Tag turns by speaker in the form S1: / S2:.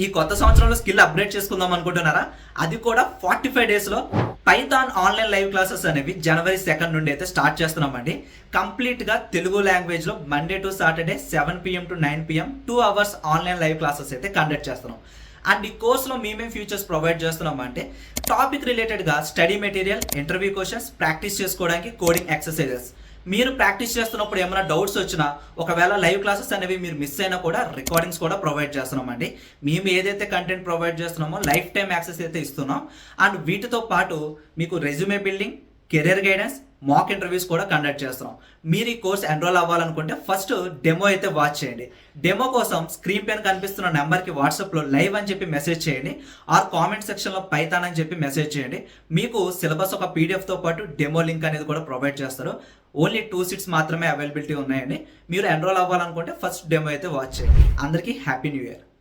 S1: ఈ కొత్త సంవత్సరంలో స్కిల్ అప్గ్రేడ్ చేసుకుందాం అనుకుంటున్నారా? అది కూడా 45 డేస్లో పైథాన్ ఆన్లైన్ లైవ్ క్లాసెస్ అనేవి జనవరి 2 నుండి అయితే స్టార్ట్ చేస్తున్నామండి. కంప్లీట్గా తెలుగు లాంగ్వేజ్లో Monday to Saturday 7 PM to 9 PM 2 hours online live classes అయితే కండక్ట్ చేస్తున్నాం. అండ్ ఈ కోర్సులో మేమేం ఫ్యూచర్స్ ప్రొవైడ్ చేస్తున్నామంటే టాపిక్ రిలేటెడ్గా study material, interview questions, practice చేసుకోవడానికి కోడింగ్ ఎక్సర్సైజెస్. మీరు ప్రాక్టీస్ చేస్తున్నప్పుడు ఏమైనా డౌట్స్ వచ్చినా, ఒకవేళ లైవ్ క్లాసెస్ అనేవి మీరు మిస్ అయినా కూడా రికార్డింగ్స్ కూడా ప్రొవైడ్ చేస్తున్నామండి. మేము ఏదైతే కంటెంట్ ప్రొవైడ్ చేస్తున్నామో లైఫ్ టైం యాక్సెస్ అయితే ఇస్తున్నాం. అండ్ వీటితో పాటు మీకు resume building, career guidance, mock interviews కూడా కండక్ట్ చేస్తున్నాం. మీరు ఈ కోర్స్ ఎన్రోల్ అవ్వాలనుకుంటే ఫస్ట్ డెమో అయితే వాచ్ చేయండి. డెమో కోసం స్క్రీన్ పైన కనిపిస్తున్న నెంబర్కి వాట్సాప్లో లైవ్ అని చెప్పి మెసేజ్ చేయండి, ఆర్ కామెంట్ సెక్షన్లో పైథాన్ అని చెప్పి మెసేజ్ చేయండి. మీకు సిలబస్ ఒక పీడిఎఫ్తో పాటు డెమో లింక్ అనేది కూడా ప్రొవైడ్ చేస్తారు. ఓన్లీ 2 seats మాత్రమే అవైలబిలిటీ ఉన్నాయండి. మీరు ఎన్రోల్ అవ్వాలనుకుంటే ఫస్ట్ డెమో అయితే వాచ్ చేయండి. అందరికీ హ్యాపీ న్యూ ఇయర్.